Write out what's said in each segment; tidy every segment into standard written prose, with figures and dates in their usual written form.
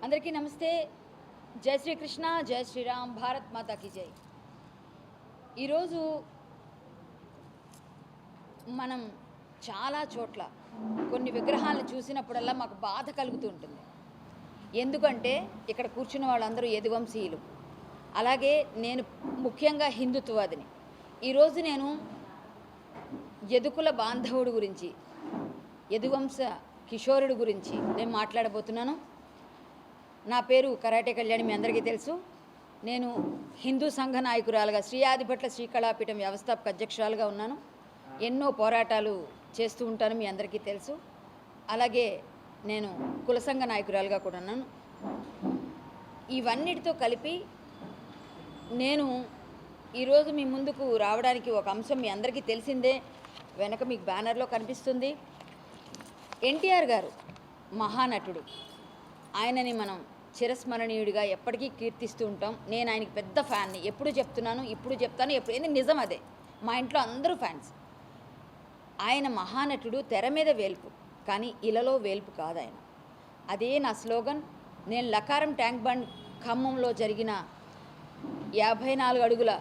అందరికీ నమస్తే. జై శ్రీకృష్ణ, జై శ్రీరామ్, భారత్ మాతాకి జై. ఈరోజు మనం చాలా చోట్ల కొన్ని విగ్రహాలను చూసినప్పుడల్లా మాకు బాధ కలుగుతూ ఉంటుంది. ఎందుకంటే ఇక్కడ కూర్చున్న వాళ్ళందరూ యదువంశీయులు, అలాగే నేను ముఖ్యంగా హిందుత్వవాదిని. ఈరోజు నేను యదుకుల బాంధవుడు గురించి, యదువంశ కిషోరుడు గురించి నేను మాట్లాడబోతున్నాను. నా పేరు కరాటే కళ్యాణి, మీ అందరికీ తెలుసు. నేను హిందూ సంఘ నాయకురాలుగా శ్రీ ఆదిభట్ల శ్రీకళాపీఠం వ్యవస్థాపక అధ్యక్షురాలుగా ఉన్నాను. ఎన్నో పోరాటాలు చేస్తూ ఉంటాను, మీ అందరికీ తెలుసు. అలాగే నేను కుల సంఘ నాయకురాలుగా కూడా ఉన్నాను. ఇవన్నిటితో కలిపి నేను ఈరోజు మీ ముందుకు రావడానికి ఒక అంశం మీ అందరికీ తెలిసిందే, వెనక మీకు బ్యానర్లో కనిపిస్తుంది. ఎన్టీఆర్ గారు మహానటుడు. ఆయనని మనం చిరస్మరణీయుడిగా ఎప్పటికీ కీర్తిస్తూ ఉంటాం. నేను ఆయనకి పెద్ద ఫ్యాన్ని, ఎప్పుడు చెప్తున్నాను, ఇప్పుడు చెప్తాను, ఎప్పుడు నిజం అదే. మా ఇంట్లో అందరూ ఫ్యాన్స్. ఆయన మహానటుడు, తెర మీద వేల్పు, కానీ ఇలలో వేల్పు కాదు ఆయన. అదే నా స్లోగన్. నేను లకారం ట్యాంక్ బండ్ ఖమ్మంలో జరిగిన 54 అడుగుల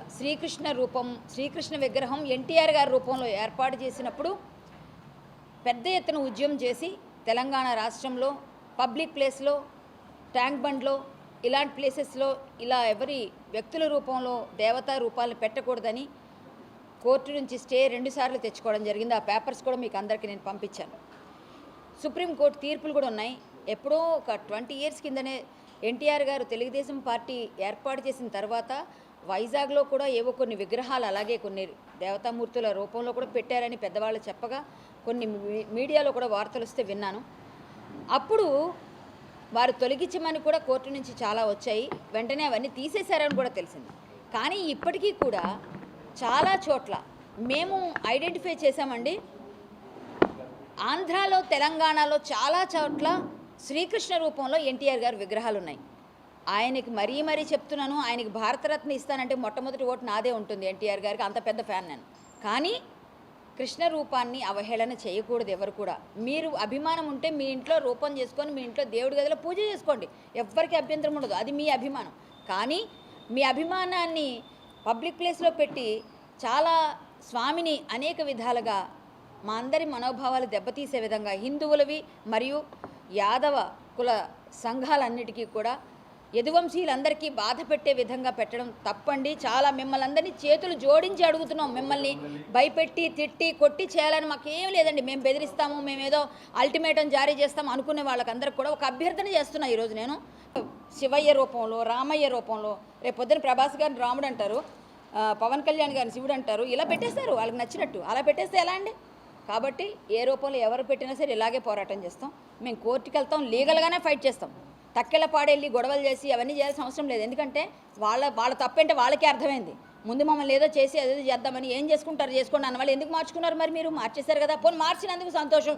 శ్రీకృష్ణ విగ్రహం ఎన్టీఆర్ గారి రూపంలో ఏర్పాటు చేసినప్పుడు పెద్ద ఎత్తున ఉద్యమం చేసి తెలంగాణ రాష్ట్రంలో పబ్లిక్ ప్లేస్లో, ట్యాంక్ బండ్లో, ఇలాంటి ప్లేసెస్లో ఇలా ఎవరి వ్యక్తుల రూపంలో దేవతా రూపాలను పెట్టకూడదని కోర్టు నుంచి స్టే 2 సార్లు తెచ్చుకోవడం జరిగింది. ఆ పేపర్స్ కూడా మీకు అందరికీ నేను పంపించాను. సుప్రీంకోర్టు తీర్పులు కూడా ఉన్నాయి. ఎప్పుడో ఒక 20 ఇయర్స్ కిందనే ఎన్టీఆర్ గారు తెలుగుదేశం పార్టీ ఏర్పాటు చేసిన తర్వాత వైజాగ్లో కూడా ఏవో కొన్ని విగ్రహాలు, అలాగే కొన్ని దేవతామూర్తుల రూపంలో కూడా పెట్టారని పెద్దవాళ్ళు చెప్పగా కొన్ని మీడియాలో కూడా వార్తలు వస్తే విన్నాను. అప్పుడు వారు తొలగించమని కూడా కోర్టు నుంచి చాలా వచ్చాయి. వెంటనే అవన్నీ తీసేశారని కూడా తెలిసింది. కానీ ఇప్పటికీ కూడా చాలా చోట్ల మేము ఐడెంటిఫై చేశామండి. ఆంధ్రాలో, తెలంగాణలో చాలా చోట్ల శ్రీకృష్ణ రూపంలో ఎన్టీఆర్ గారు విగ్రహాలు ఉన్నాయి. ఆయనకి మరీ చెప్తున్నాను, ఆయనకి భారతరత్న ఇస్తానంటే మొట్టమొదటి ఓటు నాదే ఉంటుంది. ఎన్టీఆర్ గారికి అంత పెద్ద ఫ్యాన్ నేను. కానీ కృష్ణ రూపాన్ని అవహేళన చేయకూడదు ఎవరు కూడా. మీరు అభిమానం ఉంటే మీ ఇంట్లో రూపం చేసుకొని మీ ఇంట్లో దేవుడి గదిలో పూజ చేసుకోండి, ఎవ్వరికి అభ్యంతరం ఉండదు, అది మీ అభిమానం. కానీ మీ అభిమానాన్ని పబ్లిక్ ప్లేస్లో పెట్టి చాలా స్వామిని అనేక విధాలుగా మా అందరి మనోభావాలు దెబ్బతీసే విధంగా హిందువులవి మరియు యాదవ కుల సంఘాలన్నిటికీ కూడా యదువంశీయులందరికీ బాధ పెట్టే విధంగా పెట్టడం తప్పండి. చాలా మిమ్మల్ని అందరినీ చేతులు జోడించి అడుగుతున్నాం. మిమ్మల్ని భయపెట్టి, తిట్టి, కొట్టి చేయాలని మాకేం లేదండి. మేము బెదిరిస్తాము, మేమేదో అల్టిమేటం జారీ చేస్తాము అనుకునే వాళ్ళకందరికి కూడా ఒక అభ్యర్థన చేస్తున్నా ఈరోజు నేను. శివయ్య రూపంలో, రామయ్య రూపంలో, రేపు పొద్దున ప్రభాస్ గారిని రాముడు అంటారు, పవన్ కళ్యాణ్ గారిని శివుడు అంటారు. ఇలా పెట్టేస్తారు వాళ్ళకి నచ్చినట్టు. అలా పెట్టేస్తే ఎలా అండి? కాబట్టి ఏ రూపంలో ఎవరు పెట్టినా సరే ఇలాగే పోరాటం చేస్తాం. మేము కోర్టుకి వెళ్తాం, లీగల్గానే ఫైట్ చేస్తాం. తక్కెళ్ళపాడెళ్ళి గొడవలు చేసి అవన్నీ చేయాల్సిన అవసరం లేదు. ఎందుకంటే వాళ్ళ తప్పంటే వాళ్ళకే అర్థమైంది. ముందు మమ్మల్ని ఏదో చేసి అదేదో చేద్దామని ఏం చేసుకుంటారు చేసుకోండి అన్న వాళ్ళు ఎందుకు మార్చుకున్నారు? మరి మీరు మార్చేశారు కదా. పోనీ మార్చినందుకు సంతోషం,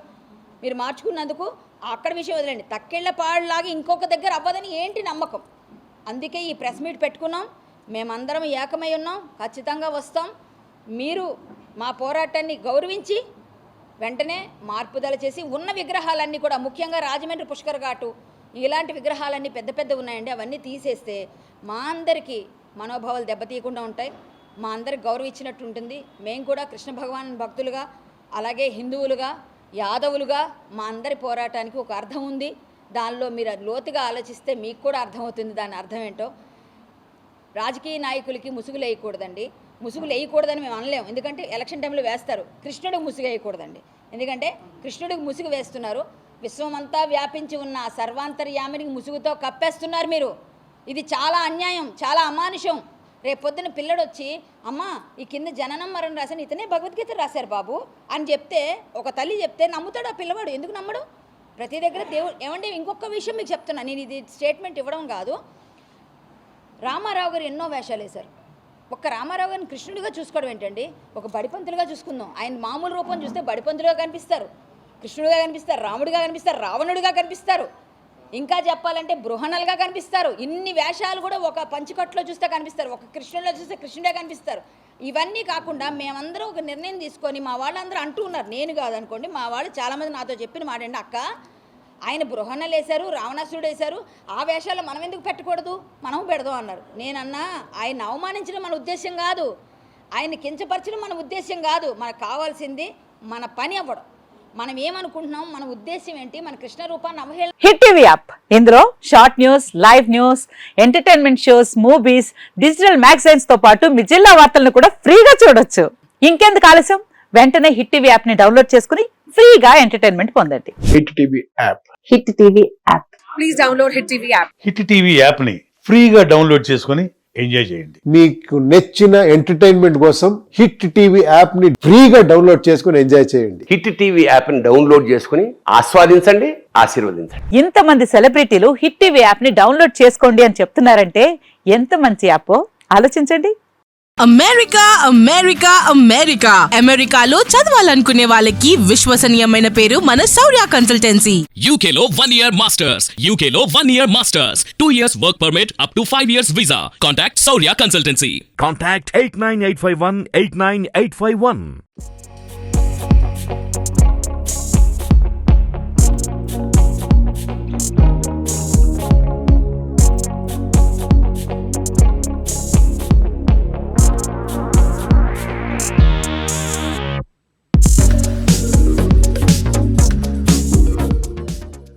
మీరు మార్చుకున్నందుకు అక్కడ విషయం వదిలేండి. తక్కెళ్ళపాడులాగా ఇంకొక దగ్గర అవ్వదని ఏంటి నమ్మకం? అందుకే ఈ ప్రెస్ మీట్ పెట్టుకున్నాం. మేమందరం ఏకమై ఉన్నాం, ఖచ్చితంగా వస్తాం. మీరు మా పోరాటాన్ని గౌరవించి వెంటనే మార్పుదల చేసి ఉన్న విగ్రహాలన్నీ కూడా, ముఖ్యంగా రాజమండ్రి పుష్కర్ ఘాటు ఇలాంటి విగ్రహాలన్నీ పెద్ద ఉన్నాయండి, అవన్నీ తీసేస్తే మా అందరికీ మనోభావాలు దెబ్బతీయకుండా ఉంటాయి. మా అందరికి గౌరవం ఇచ్చినట్టు ఉంటుంది. మేము కూడా కృష్ణ భగవాన్ భక్తులుగా, అలాగే హిందువులుగా, యాదవులుగా మా అందరి పోరాటానికి ఒక అర్థం ఉంది. దానిలో మీరు లోతుగా ఆలోచిస్తే మీకు కూడా అర్థమవుతుంది దాని అర్థం ఏంటో. రాజకీయ నాయకులకి ముసుగులు వేయకూడదండి. ముసుగులు వేయకూడదని మేము అనలేము, ఎందుకంటే ఎలక్షన్ టైంలో వేస్తారు. కృష్ణుడికి ముసుగు వేయకూడదండి, ఎందుకంటే కృష్ణుడికి ముసుగు వేస్తున్నారు. విశ్వమంతా వ్యాపించి ఉన్న సర్వాంతర్యామిని ముసుగుతో కప్పేస్తున్నారు మీరు. ఇది చాలా అన్యాయం, చాలా అమానుషం. రేపు పొద్దున పిల్లడు వచ్చి అమ్మా ఈ కింద జననం మరణం రాశాను, ఇతనే భగవద్గీత రాశారు బాబు అని చెప్తే, ఒక తల్లి చెప్తే నమ్ముతాడు ఆ పిల్లవాడు. ఎందుకు నమ్మడు? ప్రతి దగ్గర దేవుడు. ఏమంటే ఇంకొక విషయం మీకు చెప్తున్నా, నేను ఇది స్టేట్మెంట్ ఇవ్వడం కాదు. రామారావు గారు ఎన్నో వేషాలు వేశారు. ఒక్క రామారావు గారిని కృష్ణుడిగా చూసుకోవడం ఏంటండి? ఒక బడిపంతులుగా చూసుకుందాం. ఆయన మామూలు రూపం చూస్తే బడిపంతులుగా కనిపిస్తారు, కృష్ణుడిగా కనిపిస్తారు, రాముడిగా కనిపిస్తారు, రావణుడిగా కనిపిస్తారు, ఇంకా చెప్పాలంటే బృహణలుగా కనిపిస్తారు. ఇన్ని వేషాలు కూడా ఒక పంచకట్లో చూస్తే కనిపిస్తారు, ఒక కృష్ణుడిలో చూస్తే కృష్ణుడే కనిపిస్తారు. ఇవన్నీ కాకుండా మేమందరూ ఒక నిర్ణయం తీసుకొని, మా వాళ్ళందరూ అంటూ ఉన్నారు, నేను కాదనుకోండి, మా వాళ్ళు చాలామంది నాతో చెప్పిన మాట అండి, అక్క ఆయన బృహన్నలు వేశారు, రావణాసురుడు వేశారు. ఆ వేషాలు మనం ఎందుకు పెట్టకూడదు, మనం పెడదాం అన్నారు. నేనన్నా ఆయన అవమానించడం మన ఉద్దేశం కాదు, ఆయన కించపరచడం మన ఉద్దేశం కాదు. మనకు కావాల్సింది మన పని అవ్వడం. మనం ఏమనుకుంటున్నాం, మన ఉద్దేశం ఏంటి, మన కృష్ణ రూపాన్ని అవహేళన. హిట్ టీవీ యాప్, ఇందులో short news, live news, entertainment shows, movies, digital magazines తో పాటు మీ జిల్లా వార్తలను కూడా ఫ్రీగా చూడొచ్చు. ఇంకెందుకు ఆలస్యం, వెంటనే హిట్ టీవీ యాప్ ని డౌన్లోడ్ చేసుకుని ఫ్రీగా ఎంటర్టైన్మెంట్ పొందండి. Hit TV app. Hit TV app. Please download hit TV app. Hit TV app ని ఫ్రీగా డౌన్లోడ్ చేసుకొని ఎంజాయ్ చేయండి. మీకు నచ్చిన ఎంటర్టైన్మెంట్ కోసం హిట్ టీవీ యాప్ ని ఫ్రీగా డౌన్లోడ్ చేసుకుని ఎంజాయ్ చేయండి. హిట్ టీవీ యాప్ ని డౌన్లోడ్ చేసుకుని ఆస్వాదించండి, ఆశీర్వదించండి. ఇంతమంది సెలబ్రిటీలు హిట్ టీవీ యాప్ ని డౌన్లోడ్ చేసుకోండి అని చెప్తున్నారంటే ఎంత మంచి యాప్ ఆలోచించండి. అమెరికా అమెరికా అమెరికా అమెరికాలో చదవాలనుకునే వాళ్ళకి విశ్వసనీయమైన పేరు మన శౌర్య కన్సల్టెన్సీ. UK లో 1 year masters. UK లో 1 year masters. 2 years work permit up to 5 years visa. Contact Saurya Consultancy. Contact 89851 89851.